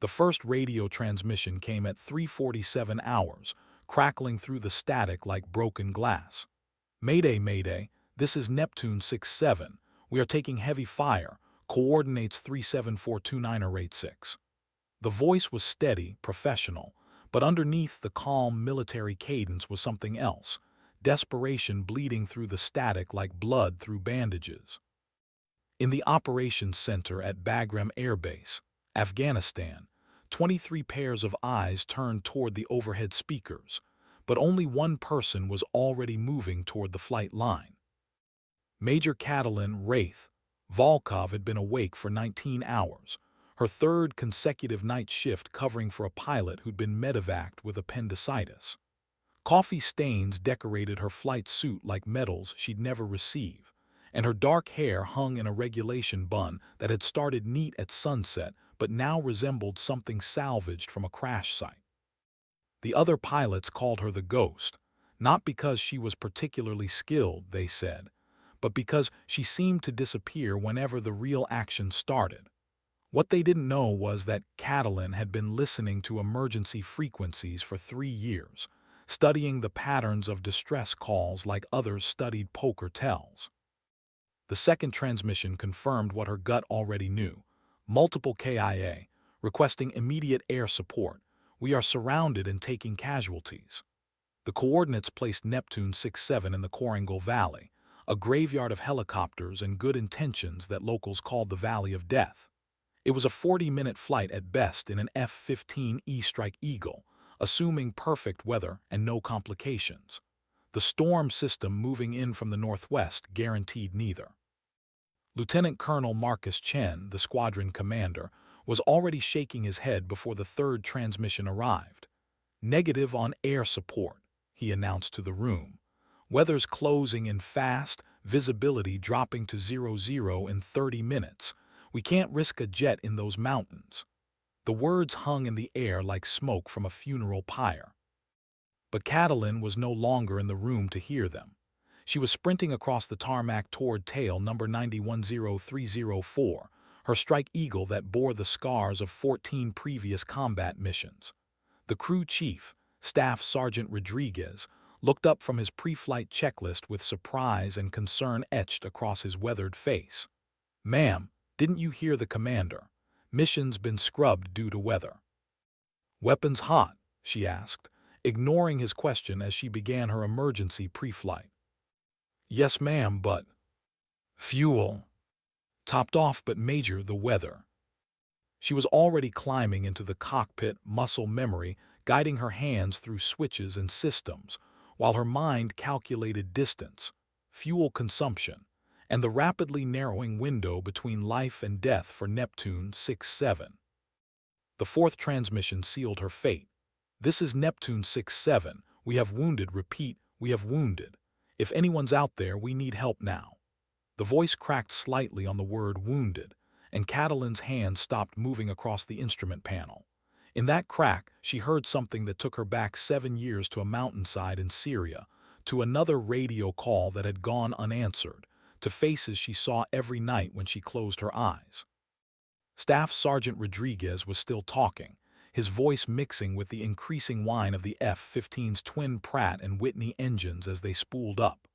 The first radio transmission came at 3:47 hours, crackling through the static like broken glass. "Mayday, Mayday, this is Neptune 67. We are taking heavy fire. Coordinates 37429086." The voice was steady, professional, but underneath the calm military cadence was something else, desperation bleeding through the static like blood through bandages. In the operations center at Bagram Air Base, Afghanistan, 23 pairs of eyes turned toward the overhead speakers, but only one person was already moving toward the flight line. Major Catalin Wraith Volkov had been awake for 19 hours, her third consecutive night shift covering for a pilot who'd been medevaced with appendicitis. Coffee stains decorated her flight suit like medals she'd never receive, and her dark hair hung in a regulation bun that had started neat at sunset but now resembled something salvaged from a crash site. The other pilots called her the Ghost, not because she was particularly skilled, they said, but because she seemed to disappear whenever the real action started. What they didn't know was that Catalin had been listening to emergency frequencies for 3 years, studying the patterns of distress calls like others studied poker tells. The second transmission confirmed what her gut already knew. Multiple KIA, requesting immediate air support. We are surrounded and taking casualties. The coordinates placed Neptune 67 in the Korangal Valley, a graveyard of helicopters and good intentions that locals called the Valley of Death. It was a 40-minute flight at best in an F-15 E-Strike Eagle, assuming perfect weather and no complications. The storm system moving in from the northwest guaranteed neither. Lieutenant Colonel Marcus Chen, the squadron commander, was already shaking his head before the third transmission arrived. "Negative on air support," he announced to the room. "Weather's closing in fast, visibility dropping to 00 in 30 minutes. We can't risk a jet in those mountains." The words hung in the air like smoke from a funeral pyre. But Catalin was no longer in the room to hear them. She was sprinting across the tarmac toward tail number 910304, her Strike Eagle that bore the scars of 14 previous combat missions. The crew chief, Staff Sergeant Rodriguez, looked up from his pre-flight checklist with surprise and concern etched across his weathered face. "Ma'am, didn't you hear the commander? Mission's been scrubbed due to weather." "Weapons hot?" she asked, ignoring his question as she began her emergency pre-flight. "Yes, ma'am, but—" "Fuel. Topped off, but Major, the weather." She was already climbing into the cockpit, muscle memory guiding her hands through switches and systems, while her mind calculated distance, fuel consumption, and the rapidly narrowing window between life and death for Neptune 67. The fourth transmission sealed her fate. "This is Neptune 67. We have wounded. Repeat, we have wounded. If anyone's out there, we need help now." The voice cracked slightly on the word wounded, and Catalin's hand stopped moving across the instrument panel. In that crack, she heard something that took her back 7 years to a mountainside in Syria, to another radio call that had gone unanswered, to faces she saw every night when she closed her eyes. Staff Sergeant Rodriguez was still talking, his voice mixing with the increasing whine of the F-15's twin Pratt and Whitney engines as they spooled up.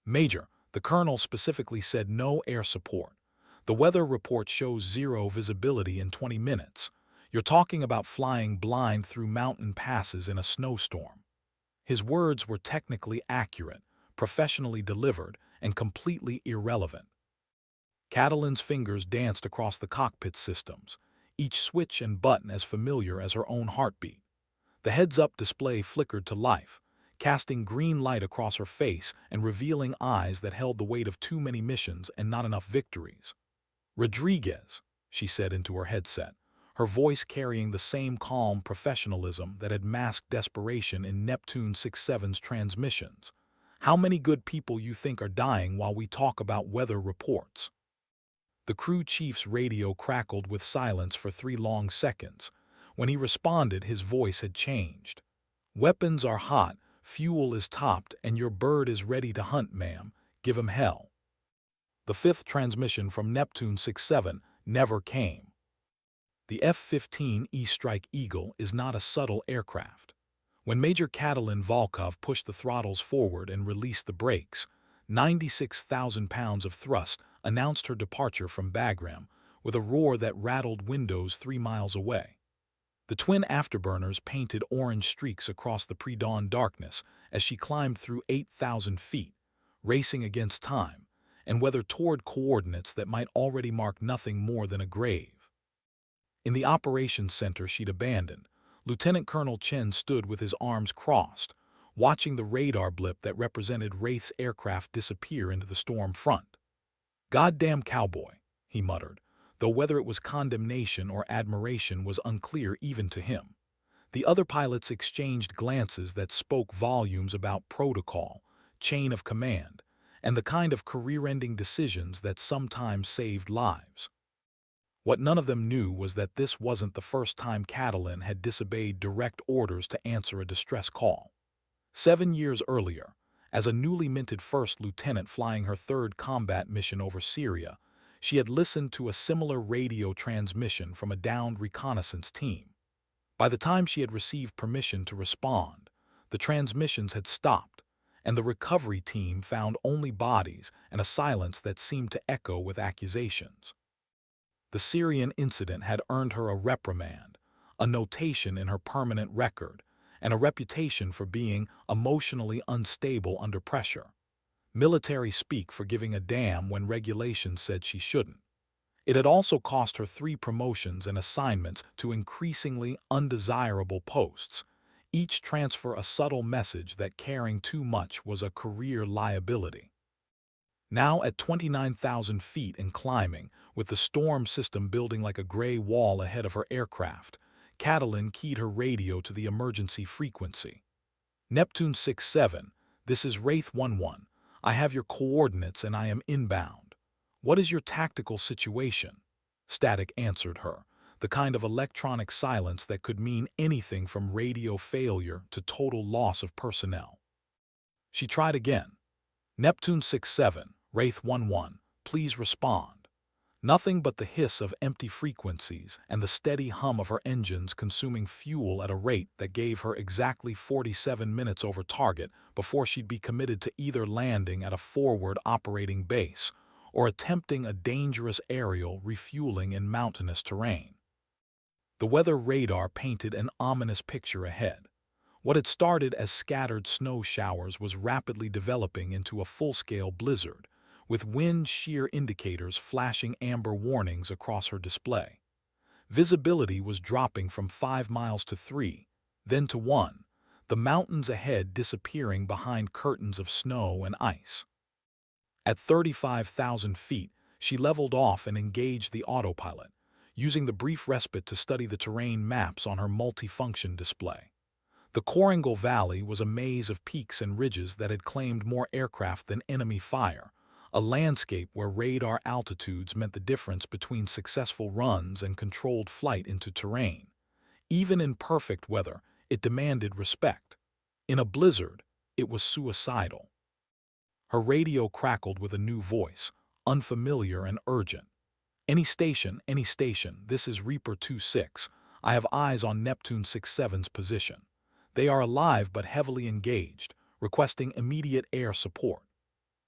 "Major, the colonel specifically said no air support. The weather report shows 0 visibility in 20 minutes. You're talking about flying blind through mountain passes in a snowstorm." His words were technically accurate, professionally delivered, and completely irrelevant. Catalin's fingers danced across the cockpit systems, each switch and button as familiar as her own heartbeat. The heads-up display flickered to life, casting green light across her face and revealing eyes that held the weight of too many missions and not enough victories. "Rodriguez," she said into her headset, her voice carrying the same calm professionalism that had masked desperation in Neptune 67's transmissions. "How many good people you think are dying while we talk about weather reports?" The crew chief's radio crackled with silence for 3 long seconds. When he responded, his voice had changed. "Weapons are hot, fuel is topped, and your bird is ready to hunt, ma'am. Give 'em hell." The fifth transmission from Neptune 67 never came. The F-15 E-Strike Eagle is not a subtle aircraft. When Major Katalin Volkov pushed the throttles forward and released the brakes, 96,000 pounds of thrust announced her departure from Bagram with a roar that rattled windows 3 miles away. The twin afterburners painted orange streaks across the pre-dawn darkness as she climbed through 8,000 feet, racing against time, and weathered toward coordinates that might already mark nothing more than a grave. In the operations center she'd abandoned, Lieutenant Colonel Chen stood with his arms crossed, watching the radar blip that represented Wraith's aircraft disappear into the storm front. "Goddamn cowboy," he muttered, though whether it was condemnation or admiration was unclear even to him. The other pilots exchanged glances that spoke volumes about protocol, chain of command, and the kind of career-ending decisions that sometimes saved lives. What none of them knew was that this wasn't the first time Katalin had disobeyed direct orders to answer a distress call. 7 years earlier, as a newly minted first lieutenant flying her third combat mission over Syria, she had listened to a similar radio transmission from a downed reconnaissance team. By the time she had received permission to respond, the transmissions had stopped, and the recovery team found only bodies and a silence that seemed to echo with accusations. The Syrian incident had earned her a reprimand, a notation in her permanent record, and a reputation for being emotionally unstable under pressure. Military speak for giving a damn when regulations said she shouldn't. It had also cost her 3 promotions and assignments to increasingly undesirable posts, each transfer a subtle message that caring too much was a career liability. Now at 29,000 feet and climbing, with the storm system building like a gray wall ahead of her aircraft, Katalin keyed her radio to the emergency frequency. "Neptune 6-7, this is Wraith 1-1. I have your coordinates and I am inbound. What is your tactical situation?" Static answered her, the kind of electronic silence that could mean anything from radio failure to total loss of personnel. She tried again. "Neptune 6-7, Wraith 1-1, please respond." Nothing but the hiss of empty frequencies and the steady hum of her engines consuming fuel at a rate that gave her exactly 47 minutes over target before she'd be committed to either landing at a forward operating base or attempting a dangerous aerial refueling in mountainous terrain. The weather radar painted an ominous picture ahead. What had started as scattered snow showers was rapidly developing into a full-scale blizzard, with wind shear indicators flashing amber warnings across her display. Visibility was dropping from 5 miles to 3, then to 1, the mountains ahead disappearing behind curtains of snow and ice. At 35,000 feet, she leveled off and engaged the autopilot, using the brief respite to study the terrain maps on her multifunction display. The Korangal Valley was a maze of peaks and ridges that had claimed more aircraft than enemy fire, a landscape where radar altitudes meant the difference between successful runs and controlled flight into terrain. Even in perfect weather, it demanded respect. In a blizzard, it was suicidal. Her radio crackled with a new voice, unfamiliar and urgent. Any station, this is Reaper 2-6. I have eyes on Neptune 6-7's position. They are alive but heavily engaged, requesting immediate air support."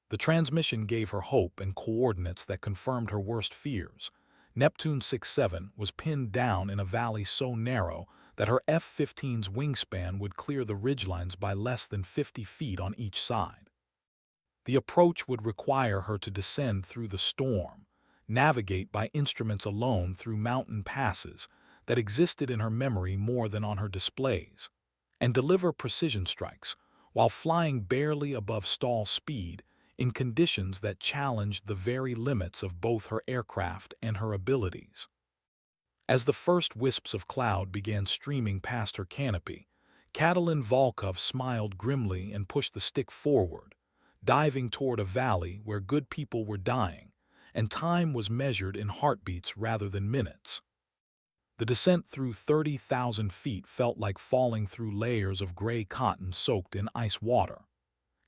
The transmission gave her hope and coordinates that confirmed her worst fears. Neptune 6-7 was pinned down in a valley so narrow that her F-15's wingspan would clear the ridgelines by less than 50 feet on each side. The approach would require her to descend through the storm, navigate by instruments alone through mountain passes that existed in her memory more than on her displays, and deliver precision strikes while flying barely above stall speed in conditions that challenged the very limits of both her aircraft and her abilities. As the first wisps of cloud began streaming past her canopy, Katalin Volkov smiled grimly and pushed the stick forward, diving toward a valley where good people were dying, and time was measured in heartbeats rather than minutes. The descent through 30,000 feet felt like falling through layers of gray cotton soaked in ice water.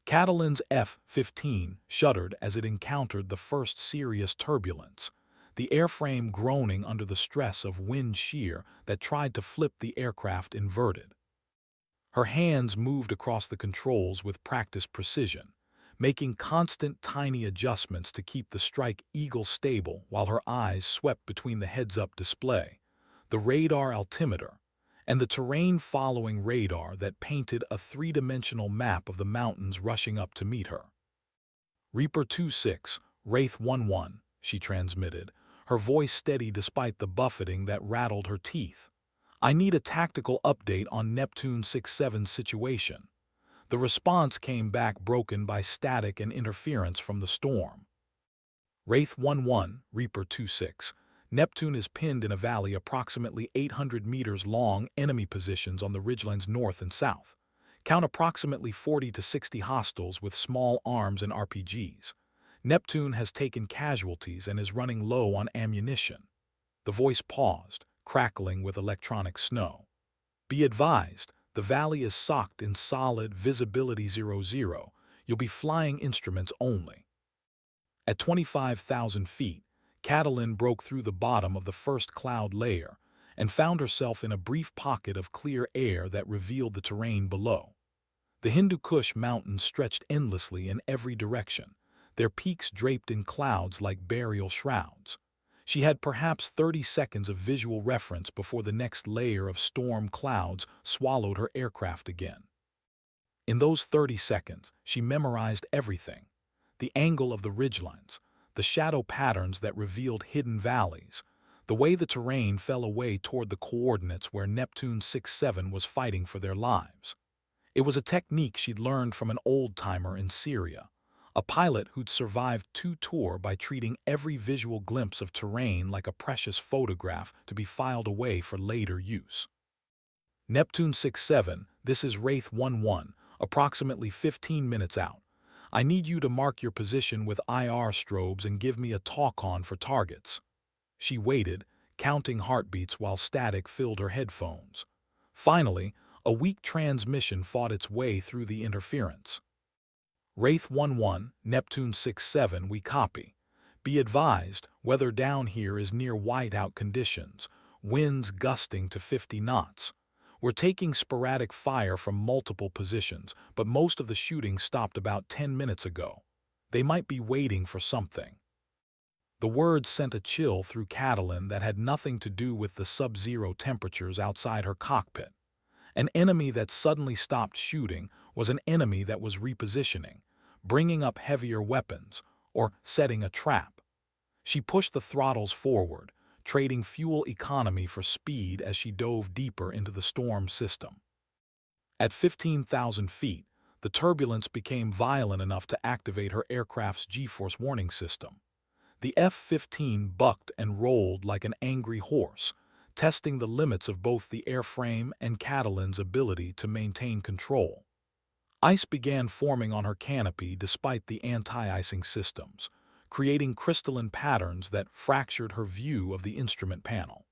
Katalin's F-15 shuddered as it encountered the first serious turbulence, the airframe groaning under the stress of wind shear that tried to flip the aircraft inverted. Her hands moved across the controls with practiced precision, making constant tiny adjustments to keep the Strike Eagle stable while her eyes swept between the heads-up display, the radar altimeter, and the terrain-following radar that painted a three-dimensional map of the mountains rushing up to meet her. Reaper 26, Wraith 11, she transmitted, her voice steady despite the buffeting that rattled her teeth. I need a tactical update on Neptune 67's situation. The response came back broken by static and interference from the storm. Wraith 11, Reaper 26. Neptune is pinned in a valley approximately 800 meters long, enemy positions on the ridgelines north and south. Count approximately 40 to 60 hostiles with small arms and RPGs. Neptune has taken casualties and is running low on ammunition. The voice paused, crackling with electronic snow. Be advised, the valley is socked in solid visibility 00. You'll be flying instruments only. At 25,000 feet, Catalin broke through the bottom of the first cloud layer and found herself in a brief pocket of clear air that revealed the terrain below. The Hindu Kush mountains stretched endlessly in every direction, their peaks draped in clouds like burial shrouds. She had perhaps 30 seconds of visual reference before the next layer of storm clouds swallowed her aircraft again. In those 30 seconds, she memorized everything: the angle of the ridgelines, the shadow patterns that revealed hidden valleys, the way the terrain fell away toward the coordinates where Neptune 67 was fighting for their lives. It was a technique she'd learned from an old-timer in Syria, a pilot who'd survived 2 tours by treating every visual glimpse of terrain like a precious photograph to be filed away for later use. Neptune 67, this is Wraith 11, approximately 15 minutes out. I need you to mark your position with IR strobes and give me a talk-on for targets. She waited, counting heartbeats while static filled her headphones. Finally, a weak transmission fought its way through the interference. Wraith 11, Neptune 67, we copy. Be advised, weather down here is near whiteout conditions, winds gusting to 50 knots. We're taking sporadic fire from multiple positions, but most of the shooting stopped about 10 minutes ago. They might be waiting for something. The words sent a chill through Catalin that had nothing to do with the sub-zero temperatures outside her cockpit. An enemy that suddenly stopped shooting was an enemy that was repositioning, bringing up heavier weapons, or setting a trap. She pushed the throttles forward, trading fuel economy for speed as she dove deeper into the storm system. At 15,000 feet, the turbulence became violent enough to activate her aircraft's G-force warning system. The F-15 bucked and rolled like an angry horse, testing the limits of both the airframe and Catalin's ability to maintain control. Ice began forming on her canopy despite the anti-icing systems, creating crystalline patterns that fractured her view of the instrument panel.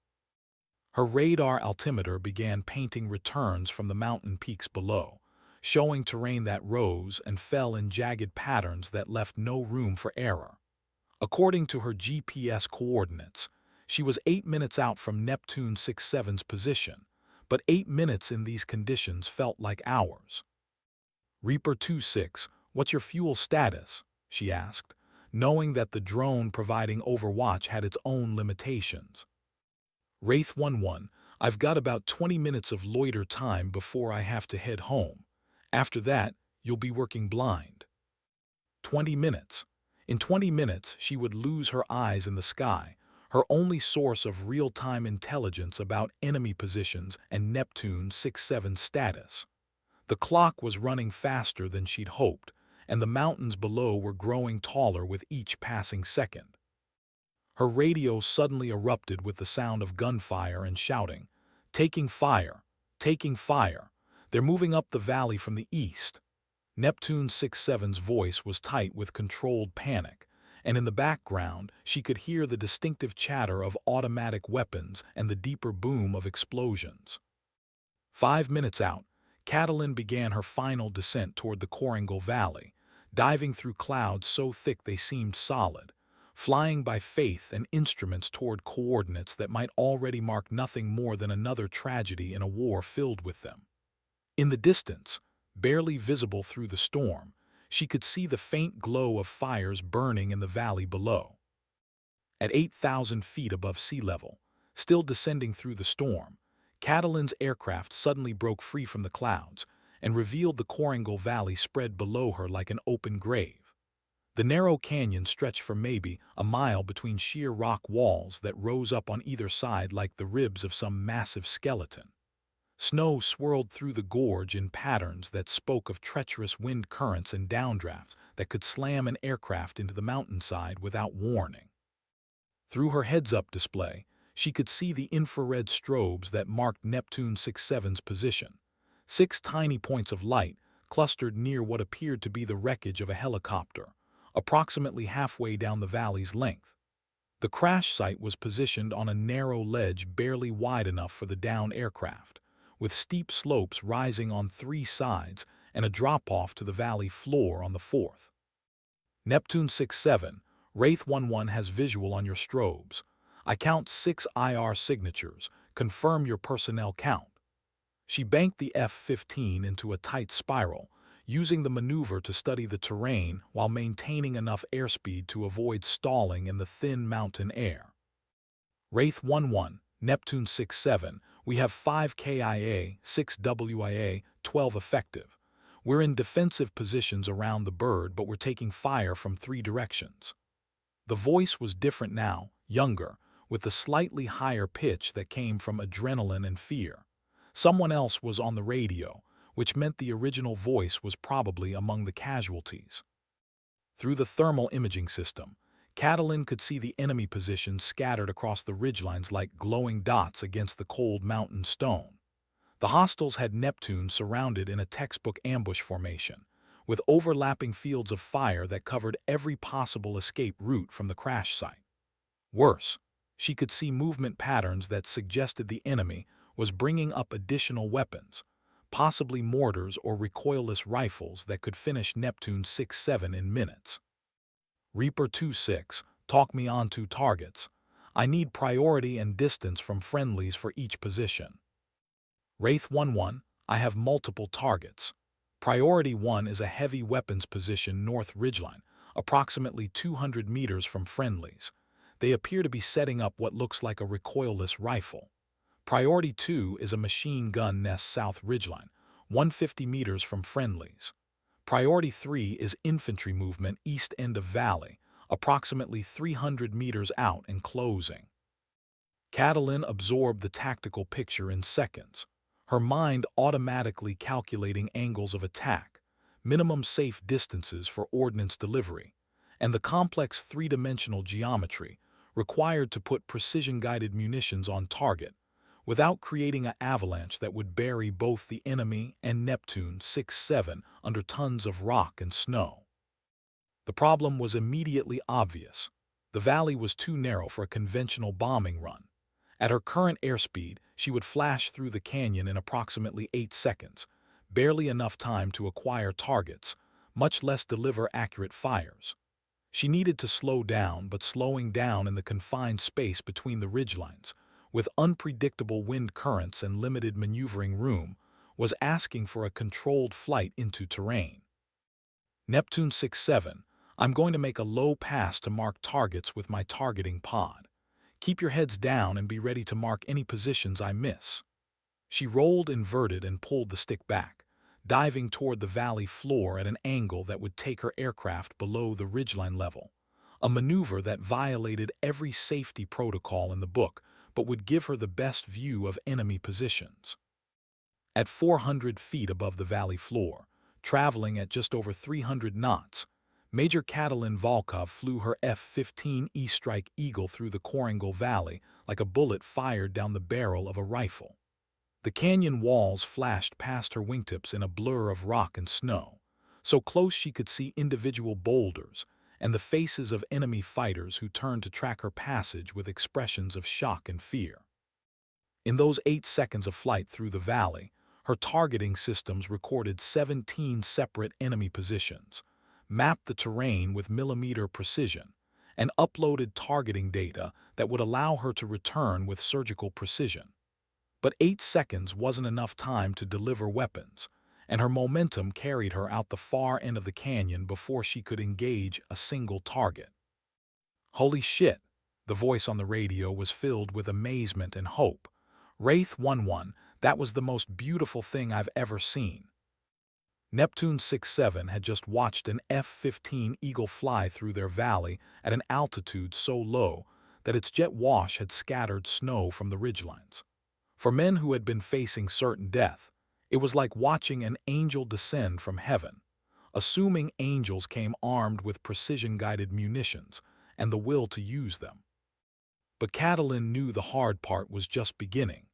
Her radar altimeter began painting returns from the mountain peaks below, showing terrain that rose and fell in jagged patterns that left no room for error. According to her GPS coordinates, she was 8 minutes out from Neptune 67's position, but 8 minutes in these conditions felt like hours. Reaper 26, what's your fuel status? She asked, knowing that the drone providing Overwatch had its own limitations. Wraith 11, I've got about 20 minutes of loiter time before I have to head home. After that, you'll be working blind. 20 minutes. In 20 minutes, she would lose her eyes in the sky, her only source of real-time intelligence about enemy positions and Neptune 67 status. The clock was running faster than she'd hoped, and the mountains below were growing taller with each passing second. Her radio suddenly erupted with the sound of gunfire and shouting, "Taking fire! Taking fire! They're moving up the valley from the east." Neptune 67's voice was tight with controlled panic, and in the background she could hear the distinctive chatter of automatic weapons and the deeper boom of explosions. 5 minutes out, Catalin began her final descent toward the Koringal Valley, diving through clouds so thick they seemed solid, flying by faith and instruments toward coordinates that might already mark nothing more than another tragedy in a war filled with them. In the distance, barely visible through the storm, she could see the faint glow of fires burning in the valley below. At 8,000 feet above sea level, still descending through the storm, Catalin's aircraft suddenly broke free from the clouds and revealed the Coringal Valley spread below her like an open grave. The narrow canyon stretched for maybe a mile between sheer rock walls that rose up on either side like the ribs of some massive skeleton. Snow swirled through the gorge in patterns that spoke of treacherous wind currents and downdrafts that could slam an aircraft into the mountainside without warning. Through her heads-up display, she could see the infrared strobes that marked Neptune 6-7's position, 6 tiny points of light clustered near what appeared to be the wreckage of a helicopter, approximately halfway down the valley's length. The crash site was positioned on a narrow ledge barely wide enough for the downed aircraft, with steep slopes rising on 3 sides and a drop-off to the valley floor on the 4th. Neptune 6-7, Wraith 1-1 has visual on your strobes. I count 6 IR signatures. Confirm your personnel count. She banked the F-15 into a tight spiral, using the maneuver to study the terrain while maintaining enough airspeed to avoid stalling in the thin mountain air. Wraith 1-1, Neptune 6-7, we have 5 KIA, 6 WIA, 12 effective. We're in defensive positions around the bird, but we're taking fire from 3 directions. The voice was different now, younger, with the slightly higher pitch that came from adrenaline and fear. Someone else was on the radio, which meant the original voice was probably among the casualties. Through the thermal imaging system, Catalin could see the enemy positions scattered across the ridgelines like glowing dots against the cold mountain stone. The hostiles had Neptune surrounded in a textbook ambush formation, with overlapping fields of fire that covered every possible escape route from the crash site. Worse, she could see movement patterns that suggested the enemy was bringing up additional weapons, possibly mortars or recoilless rifles that could finish Neptune 6-7 in minutes. Reaper 2-6, talk me on 2 targets. I need priority and distance from friendlies for each position. Wraith 1-1, I have multiple targets. Priority 1 is a heavy weapons position north ridgeline, approximately 200 meters from friendlies. They appear to be setting up what looks like a recoilless rifle. Priority 2 is a machine gun nest south ridgeline, 150 meters from friendlies. Priority 3 is infantry movement east end of valley, approximately 300 meters out and closing. Catalin absorbed the tactical picture in seconds, her mind automatically calculating angles of attack, minimum safe distances for ordnance delivery, and the complex 3-dimensional geometry required to put precision-guided munitions on target without creating an avalanche that would bury both the enemy and Neptune 6-7 under tons of rock and snow. The problem was immediately obvious. The valley was too narrow for a conventional bombing run. At her current airspeed, she would flash through the canyon in approximately 8 seconds, barely enough time to acquire targets, much less deliver accurate fires. She needed to slow down, but slowing down in the confined space between the ridgelines, with unpredictable wind currents and limited maneuvering room, was asking for a controlled flight into terrain. Neptune 6-7, I'm going to make a low pass to mark targets with my targeting pod. Keep your heads down and be ready to mark any positions I miss. She rolled inverted and pulled the stick back, diving toward the valley floor at an angle that would take her aircraft below the ridgeline level, a maneuver that violated every safety protocol in the book but would give her the best view of enemy positions. At 400 feet above the valley floor, traveling at just over 300 knots, Major Katalin Volkov flew her F-15 E-Strike Eagle through the Coringal Valley like a bullet fired down the barrel of a rifle. The canyon walls flashed past her wingtips in a blur of rock and snow, so close she could see individual boulders and the faces of enemy fighters who turned to track her passage with expressions of shock and fear. In those 8 seconds of flight through the valley, her targeting systems recorded 17 separate enemy positions, mapped the terrain with millimeter precision, and uploaded targeting data that would allow her to return with surgical precision. But 8 seconds wasn't enough time to deliver weapons, and her momentum carried her out the far end of the canyon before she could engage a single target. Holy shit! The voice on the radio was filled with amazement and hope. Wraith 1-1, that was the most beautiful thing I've ever seen. Neptune 6-7 had just watched an F-15 Eagle fly through their valley at an altitude so low that its jet wash had scattered snow from the ridgelines. For men who had been facing certain death, it was like watching an angel descend from heaven, assuming angels came armed with precision-guided munitions and the will to use them. But Catalin knew the hard part was just beginning.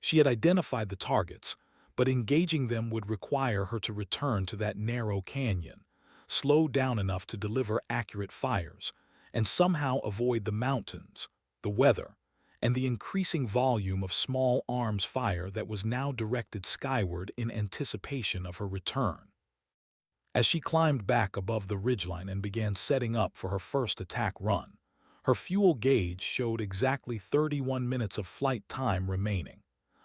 She had identified the targets, but engaging them would require her to return to that narrow canyon, slow down enough to deliver accurate fires, and somehow avoid the mountains, the weather, and the increasing volume of small arms fire that was now directed skyward in anticipation of her return. As she climbed back above the ridgeline and began setting up for her first attack run, her fuel gauge showed exactly 31 minutes of flight time remaining,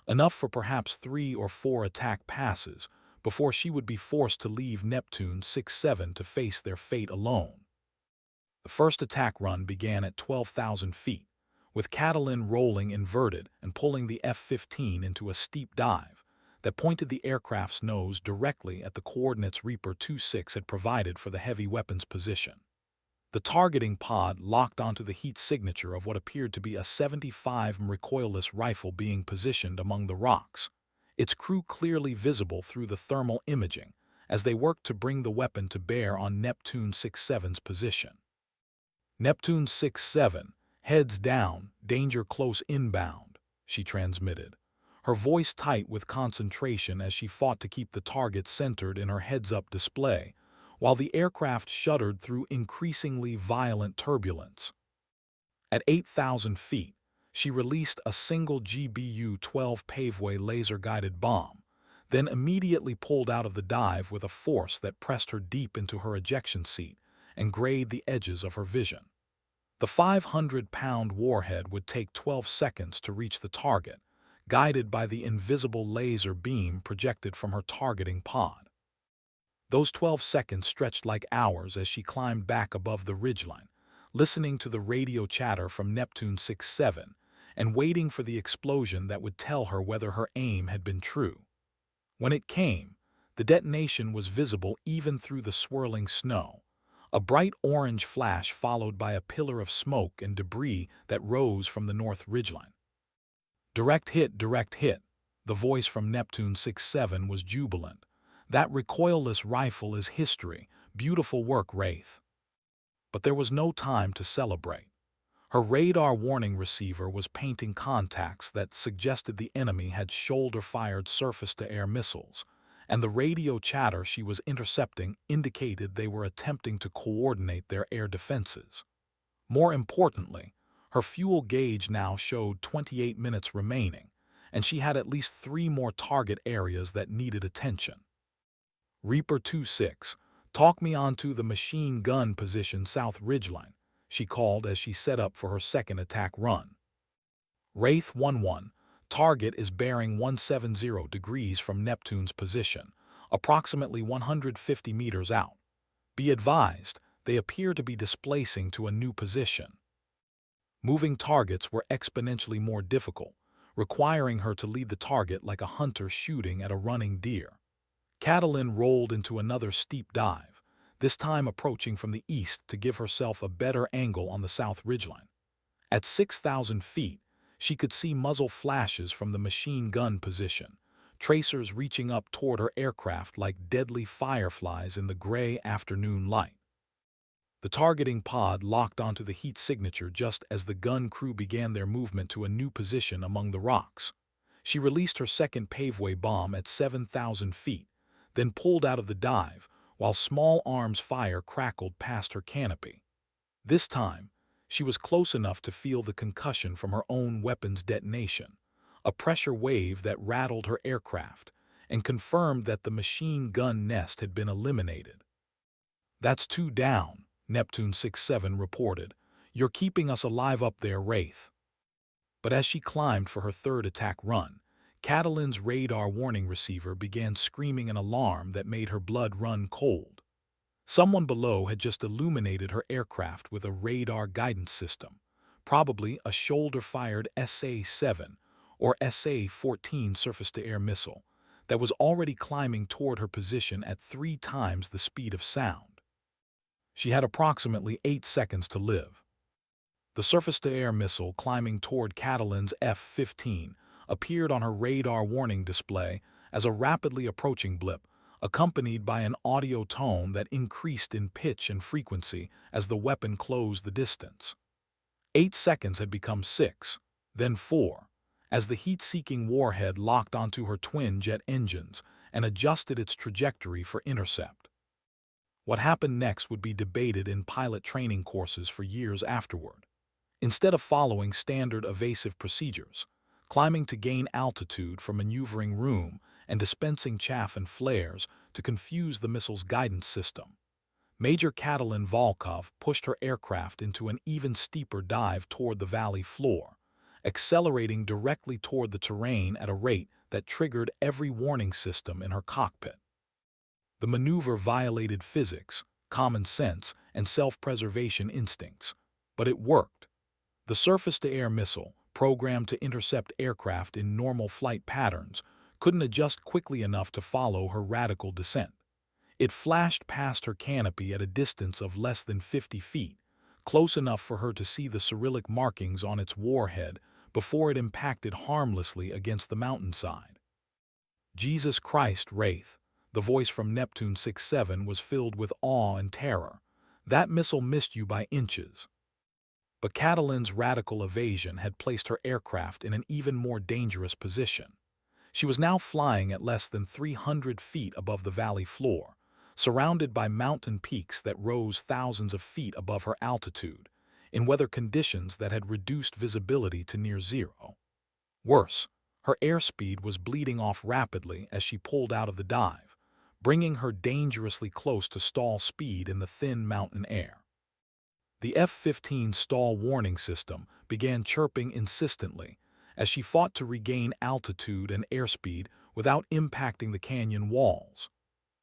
enough for perhaps 3 or 4 attack passes before she would be forced to leave Neptune 6-7 to face their fate alone. The first attack run began at 12,000 feet, with Catalin rolling inverted and pulling the F-15 into a steep dive that pointed the aircraft's nose directly at the coordinates Reaper 26 had provided for the heavy weapons position. The targeting pod locked onto the heat signature of what appeared to be a 75 recoilless rifle being positioned among the rocks, its crew clearly visible through the thermal imaging as they worked to bring the weapon to bear on Neptune 6-7's position. Neptune 6-7, heads down, danger close inbound, she transmitted, her voice tight with concentration as she fought to keep the target centered in her heads-up display, while the aircraft shuddered through increasingly violent turbulence. At 8,000 feet, she released a single GBU-12 paveway laser-guided bomb, then immediately pulled out of the dive with a force that pressed her deep into her ejection seat and grayed the edges of her vision. The 500-pound warhead would take 12 seconds to reach the target, guided by the invisible laser beam projected from her targeting pod. Those 12 seconds stretched like hours as she climbed back above the ridgeline, listening to the radio chatter from Neptune 6-7 and waiting for the explosion that would tell her whether her aim had been true. When it came, the detonation was visible even through the swirling snow, a bright orange flash followed by a pillar of smoke and debris that rose from the north ridgeline. Direct hit, the voice from Neptune 6-7 was jubilant. That recoilless rifle is history. Beautiful work, Wraith. But there was no time to celebrate. Her radar warning receiver was painting contacts that suggested the enemy had shoulder-fired surface-to-air missiles, and the radio chatter she was intercepting indicated they were attempting to coordinate their air defenses. More importantly, her fuel gauge now showed 28 minutes remaining, and she had at least 3 more target areas that needed attention. Reaper 26, talk me onto the machine gun position south ridgeline, she called as she set up for her second attack run. Wraith 1-1, target is bearing 170 degrees from Neptune's position, approximately 150 meters out. Be advised, they appear to be displacing to a new position. Moving targets were exponentially more difficult, requiring her to lead the target like a hunter shooting at a running deer. Catalin rolled into another steep dive, this time approaching from the east to give herself a better angle on the south ridgeline. At 6,000 feet, she could see muzzle flashes from the machine gun position, tracers reaching up toward her aircraft like deadly fireflies in the gray afternoon light. The targeting pod locked onto the heat signature just as the gun crew began their movement to a new position among the rocks. She released her second paveway bomb at 7,000 feet, then pulled out of the dive while small arms fire crackled past her canopy. This time, she was close enough to feel the concussion from her own weapon's detonation, a pressure wave that rattled her aircraft and confirmed that the machine gun nest had been eliminated. That's 2 down, Neptune 6-7 reported. "You're keeping us alive up there, Wraith." But as she climbed for her third attack run, Catalin's radar warning receiver began screaming an alarm that made her blood run cold. Someone below had just illuminated her aircraft with a radar guidance system, probably a shoulder-fired SA-7 or SA-14 surface-to-air missile that was already climbing toward her position at 3 times the speed of sound. She had approximately 8 seconds to live. The surface-to-air missile climbing toward Catalin's F-15 appeared on her radar warning display as a rapidly approaching blip, accompanied by an audio tone that increased in pitch and frequency as the weapon closed the distance. 8 seconds had become 6, then 4, as the heat-seeking warhead locked onto her twin-jet engines and adjusted its trajectory for intercept. What happened next would be debated in pilot training courses for years afterward. Instead of following standard evasive procedures, climbing to gain altitude for maneuvering room and dispensing chaff and flares to confuse the missile's guidance system, Major Katalin Volkov pushed her aircraft into an even steeper dive toward the valley floor, accelerating directly toward the terrain at a rate that triggered every warning system in her cockpit. The maneuver violated physics, common sense, and self-preservation instincts, but it worked. The surface-to-air missile, programmed to intercept aircraft in normal flight patterns, couldn't adjust quickly enough to follow her radical descent. It flashed past her canopy at a distance of less than 50 feet, close enough for her to see the Cyrillic markings on its warhead before it impacted harmlessly against the mountainside. "Jesus Christ, Wraith," the voice from Neptune 6-7 was filled with awe and terror. "That missile missed you by inches." But Catalin's radical evasion had placed her aircraft in an even more dangerous position. She was now flying at less than 300 feet above the valley floor, surrounded by mountain peaks that rose thousands of feet above her altitude, in weather conditions that had reduced visibility to near zero. Worse, her airspeed was bleeding off rapidly as she pulled out of the dive, bringing her dangerously close to stall speed in the thin mountain air. The F-15 stall warning system began chirping insistently as she fought to regain altitude and airspeed without impacting the canyon walls.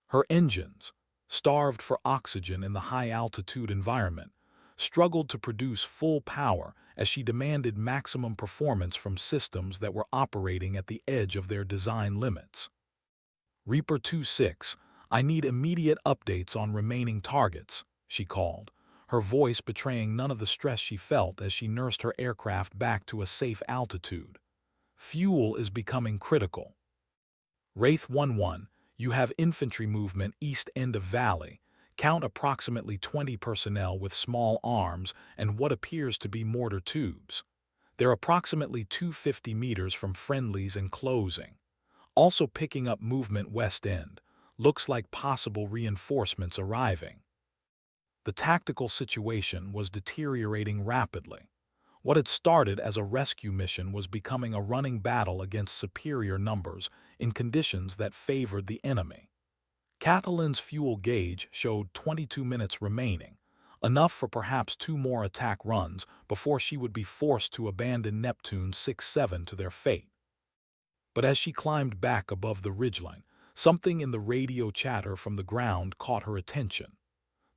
Her engines, starved for oxygen in the high-altitude environment, struggled to produce full power as she demanded maximum performance from systems that were operating at the edge of their design limits. "Reaper 2-6, I need immediate updates on remaining targets," she called, her voice betraying none of the stress she felt as she nursed her aircraft back to a safe altitude. "Fuel is becoming critical." "Wraith 1-1, you have infantry movement east end of valley. Count approximately 20 personnel with small arms and what appears to be mortar tubes. They're approximately 250 meters from friendlies and closing. Also picking up movement west end. Looks like possible reinforcements arriving." The tactical situation was deteriorating rapidly. What had started as a rescue mission was becoming a running battle against superior numbers in conditions that favored the enemy. Catalin's fuel gauge showed 22 minutes remaining, enough for perhaps 2 more attack runs before she would be forced to abandon Neptune 6-7 to their fate. But as she climbed back above the ridgeline, something in the radio chatter from the ground caught her attention.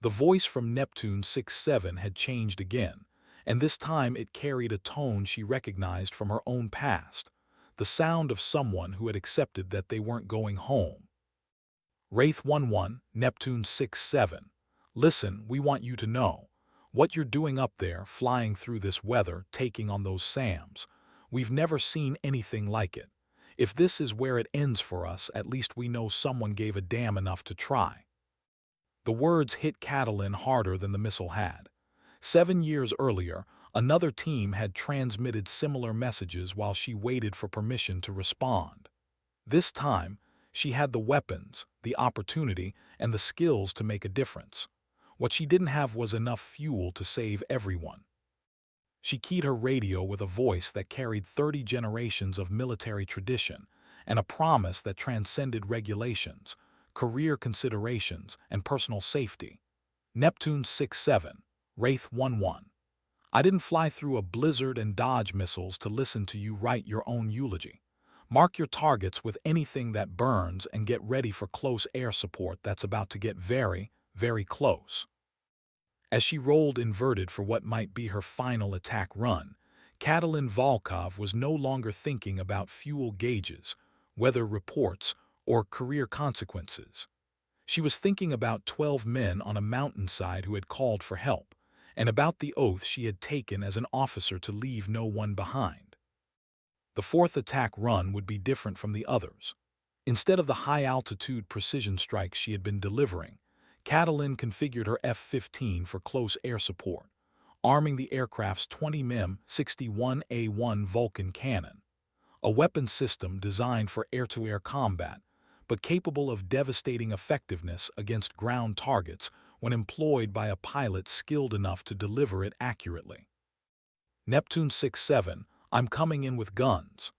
The voice from Neptune 6-7 had changed again, and this time it carried a tone she recognized from her own past, the sound of someone who had accepted that they weren't going home. "Wraith 1-1, Neptune 6-7. Listen, we want you to know what you're doing up there, flying through this weather, taking on those SAMs. We've never seen anything like it. If this is where it ends for us, at least we know someone gave a damn enough to try." The words hit Catalin harder than the missile had. 7 years earlier, another team had transmitted similar messages while she waited for permission to respond. This time, she had the weapons, the opportunity, and the skills to make a difference. What she didn't have was enough fuel to save everyone. She keyed her radio with a voice that carried 30 generations of military tradition and a promise that transcended regulations, career considerations, and personal safety. "Neptune 6-7, Wraith 1-1. I didn't fly through a blizzard and dodge missiles to listen to you write your own eulogy. Mark your targets with anything that burns and get ready for close air support that's about to get very, very close." As she rolled inverted for what might be her final attack run, Katalin Volkov was no longer thinking about fuel gauges, weather reports, or career consequences. She was thinking about 12 men on a mountainside who had called for help, and about the oath she had taken as an officer to leave no one behind. The fourth attack run would be different from the others. Instead of the high-altitude precision strikes she had been delivering, Katalin configured her F-15 for close air support, arming the aircraft's 20 mm 61A1 Vulcan cannon, a weapon system designed for air-to-air combat, but capable of devastating effectiveness against ground targets when employed by a pilot skilled enough to deliver it accurately. Neptune 6-7, I'm coming in with guns.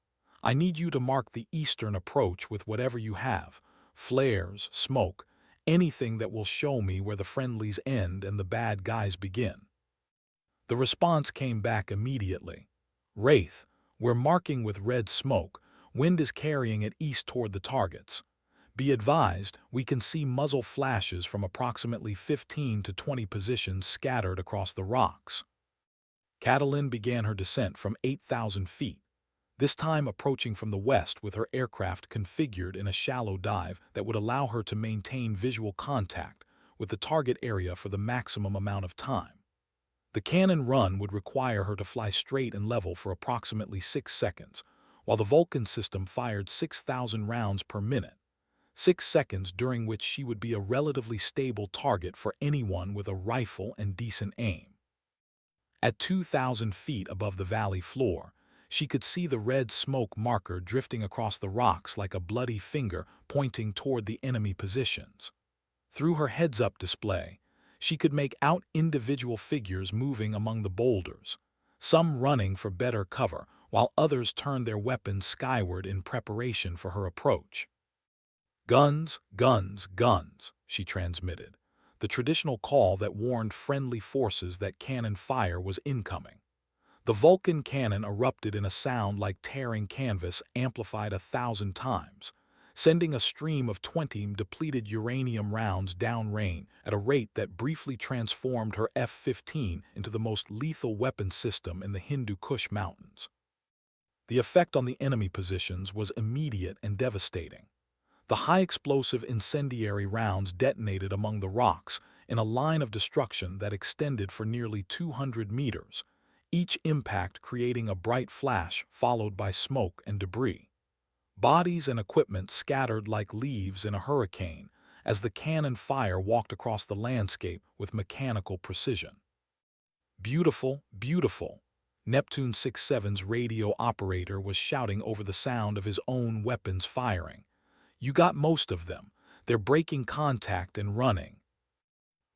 I need you to mark the eastern approach with whatever you have, flares, smoke, anything that will show me where the friendlies end and the bad guys begin. The response came back immediately. Wraith, we're marking with red smoke. Wind is carrying it east toward the targets. Be advised, we can see muzzle flashes from approximately 15 to 20 positions scattered across the rocks. Katalin began her descent from 8,000 feet, this time approaching from the west with her aircraft configured in a shallow dive that would allow her to maintain visual contact with the target area for the maximum amount of time. The cannon run would require her to fly straight and level for approximately 6 seconds, while the Vulcan system fired 6,000 rounds per minute, 6 seconds during which she would be a relatively stable target for anyone with a rifle and decent aim. At 2,000 feet above the valley floor, she could see the red smoke marker drifting across the rocks like a bloody finger pointing toward the enemy positions. Through her heads-up display, she could make out individual figures moving among the boulders, some running for better cover, while others turned their weapons skyward in preparation for her approach. "Guns, guns, guns," she transmitted, the traditional call that warned friendly forces that cannon fire was incoming. The Vulcan cannon erupted in a sound like tearing canvas amplified 1,000 times, sending a stream of 20 depleted uranium rounds downrange at a rate that briefly transformed her F-15 into the most lethal weapon system in the Hindu Kush Mountains. The effect on the enemy positions was immediate and devastating. The high-explosive incendiary rounds detonated among the rocks in a line of destruction that extended for nearly 200 meters, each impact creating a bright flash followed by smoke and debris. Bodies and equipment scattered like leaves in a hurricane as the cannon fire walked across the landscape with mechanical precision. "Beautiful, beautiful," Neptune 6-7's radio operator was shouting over the sound of his own weapons firing. "You got most of them. They're breaking contact and running."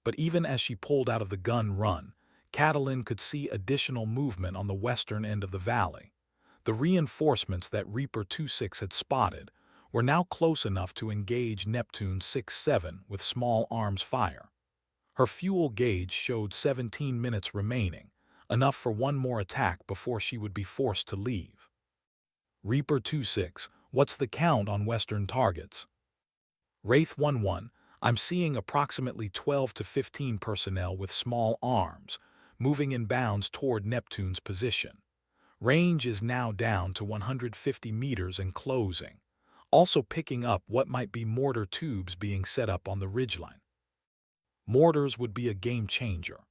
But even as she pulled out of the gun run, Katalin could see additional movement on the western end of the valley. The reinforcements that Reaper 26 had spotted were now close enough to engage Neptune 6-7 with small arms fire. Her fuel gauge showed 17 minutes remaining, enough for one more attack before she would be forced to leave. "Reaper 26, what's the count on western targets?" "Wraith 1-1, I'm seeing approximately 12 to 15 personnel with small arms, moving in bounds toward Neptune's position. Range is now down to 150 meters and closing, also picking up what might be mortar tubes being set up on the ridgeline." Mortars would be a game changer.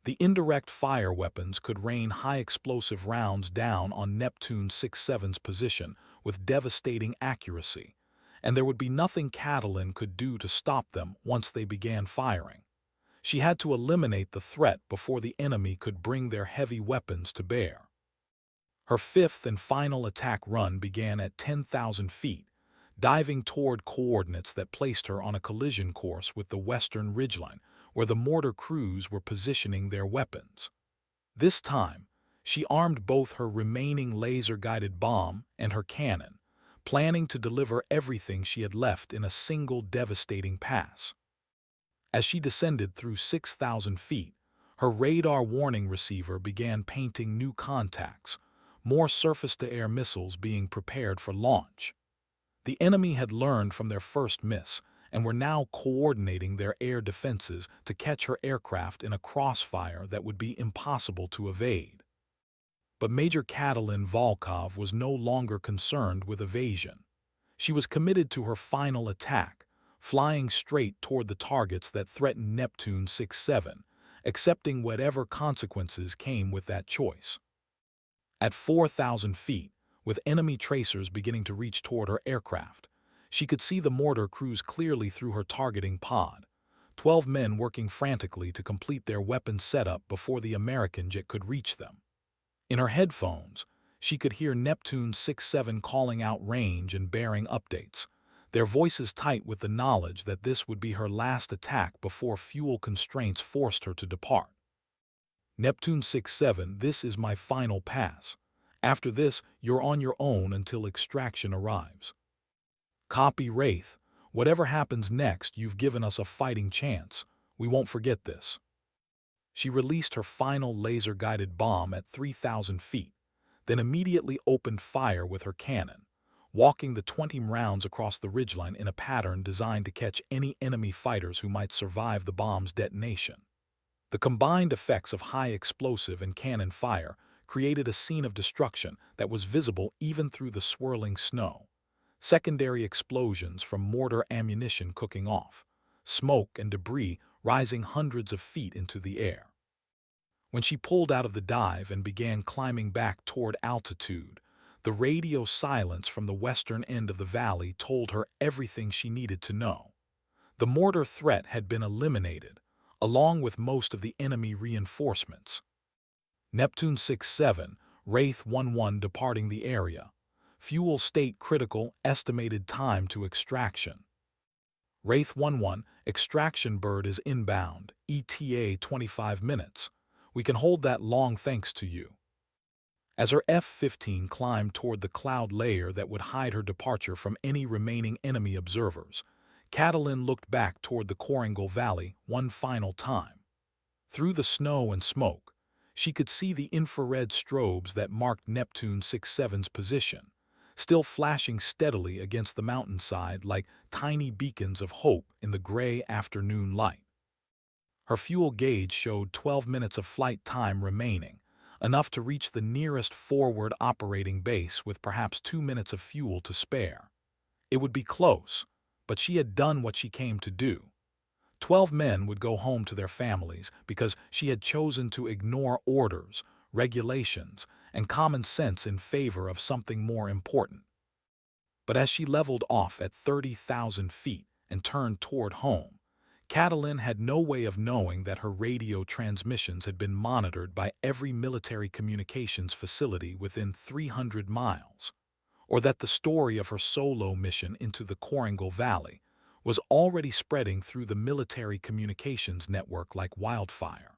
The indirect fire weapons could rain high-explosive rounds down on Neptune 6-7's position with devastating accuracy, and there would be nothing Katalin could do to stop them once they began firing. She had to eliminate the threat before the enemy could bring their heavy weapons to bear. Her fifth and final attack run began at 10,000 feet, diving toward coordinates that placed her on a collision course with the western ridgeline, where the mortar crews were positioning their weapons. This time, she armed both her remaining laser-guided bomb and her cannon, planning to deliver everything she had left in a single devastating pass. As she descended through 6,000 feet, Her radar warning receiver began painting new contacts, more surface-to-air missiles being prepared for launch. The enemy had learned from their first miss and were now coordinating their air defenses to catch her aircraft in a crossfire that would be impossible to evade. But Major Katalin Volkov was no longer concerned with evasion. She was committed to her final attack, flying straight toward the targets that threatened Neptune 6-7, accepting whatever consequences came with that choice. At 4,000 feet, with enemy tracers beginning to reach toward her aircraft, she could see the mortar cruise clearly through her targeting pod, 12 men working frantically to complete their weapon setup before the American jet could reach them. In her headphones, she could hear Neptune 6-7 calling out range and bearing updates, their voices tight with the knowledge that this would be her last attack before fuel constraints forced her to depart. Neptune 6-7, this is my final pass. After this, you're on your own until extraction arrives. Copy, Wraith. Whatever happens next, you've given us a fighting chance. We won't forget this. She released her final laser-guided bomb at 3,000 feet, then immediately opened fire with her cannon, walking the 20 rounds across the ridgeline in a pattern designed to catch any enemy fighters who might survive the bomb's detonation. The combined effects of high explosive and cannon fire created a scene of destruction that was visible even through the swirling snow. Secondary explosions from mortar ammunition cooking off, smoke and debris rising hundreds of feet into the air. When she pulled out of the dive and began climbing back toward altitude, the radio silence from the western end of the valley told her everything she needed to know. The mortar threat had been eliminated, along with most of the enemy reinforcements. Neptune 6-7, Wraith 1-1 departing the area. Fuel state critical, estimated time to extraction. Wraith 1-1, extraction bird is inbound, ETA 25 minutes. We can hold that long thanks to you. As her F-15 climbed toward the cloud layer that would hide her departure from any remaining enemy observers, Katalin looked back toward the Koringal Valley one final time. Through the snow and smoke, she could see the infrared strobes that marked Neptune 6-7's position, still flashing steadily against the mountainside like tiny beacons of hope in the gray afternoon light. Her fuel gauge showed 12 minutes of flight time remaining, enough to reach the nearest forward operating base with perhaps 2 minutes of fuel to spare. It would be close, but she had done what she came to do. 12 men would go home to their families because she had chosen to ignore orders, regulations, and common sense in favor of something more important. But as she leveled off at 30,000 feet and turned toward home, Katalin had no way of knowing that her radio transmissions had been monitored by every military communications facility within 300 miles, or that the story of her solo mission into the Koringal Valley was already spreading through the military communications network like wildfire.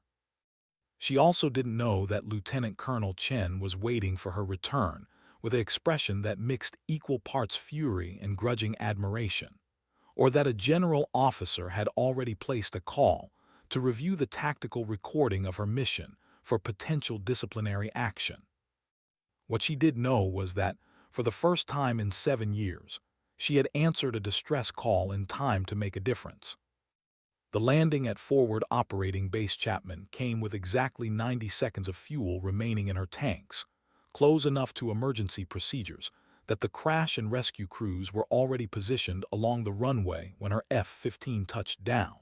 She also didn't know that Lieutenant Colonel Chen was waiting for her return with an expression that mixed equal parts fury and grudging admiration, or that a general officer had already placed a call to review the tactical recording of her mission for potential disciplinary action. What she did know was that, for the first time in 7 years, she had answered a distress call in time to make a difference. The landing at Forward Operating Base Chapman came with exactly 90 seconds of fuel remaining in her tanks, close enough to emergency procedures that the crash and rescue crews were already positioned along the runway when her F-15 touched down.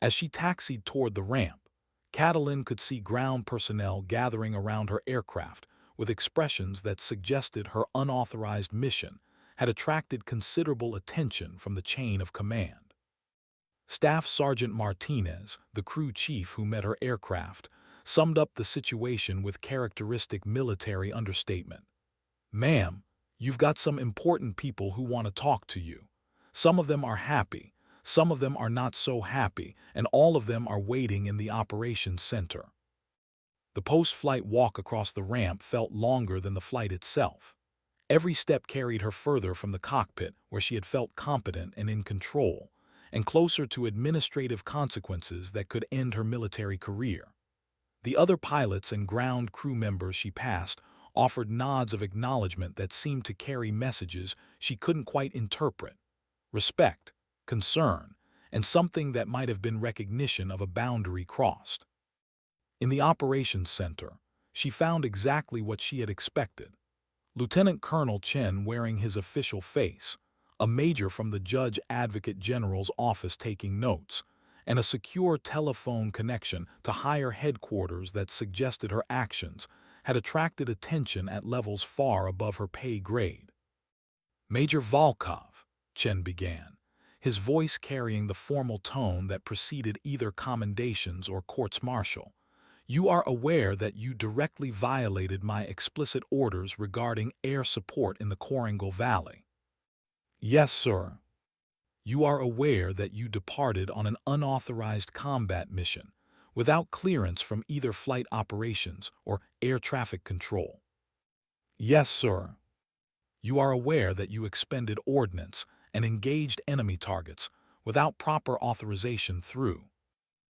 As she taxied toward the ramp, Katalin could see ground personnel gathering around her aircraft with expressions that suggested her unauthorized mission had attracted considerable attention from the chain of command. Staff Sergeant Martinez, the crew chief who met her aircraft, summed up the situation with characteristic military understatement. "Ma'am, you've got some important people who want to talk to you. Some of them are happy, some of them are not so happy, and all of them are waiting in the operations center." The post-flight walk across the ramp felt longer than the flight itself. Every step carried her further from the cockpit where she had felt competent and in control, and closer to administrative consequences that could end her military career. The other pilots and ground crew members she passed offered nods of acknowledgement that seemed to carry messages she couldn't quite interpret: respect, concern, and something that might have been recognition of a boundary crossed. In the operations center, she found exactly what she had expected. Lieutenant Colonel Chen wearing his official face, a major from the Judge Advocate General's office taking notes, and a secure telephone connection to higher headquarters that suggested her actions had attracted attention at levels far above her pay grade. Major Volkov, Chen began, his voice carrying the formal tone that preceded either commendations or courts-martial. You are aware that you directly violated my explicit orders regarding air support in the Korangal Valley. Yes, sir. You are aware that you departed on an unauthorized combat mission without clearance from either flight operations or air traffic control. Yes, sir. You are aware that you expended ordnance and engaged enemy targets without proper authorization through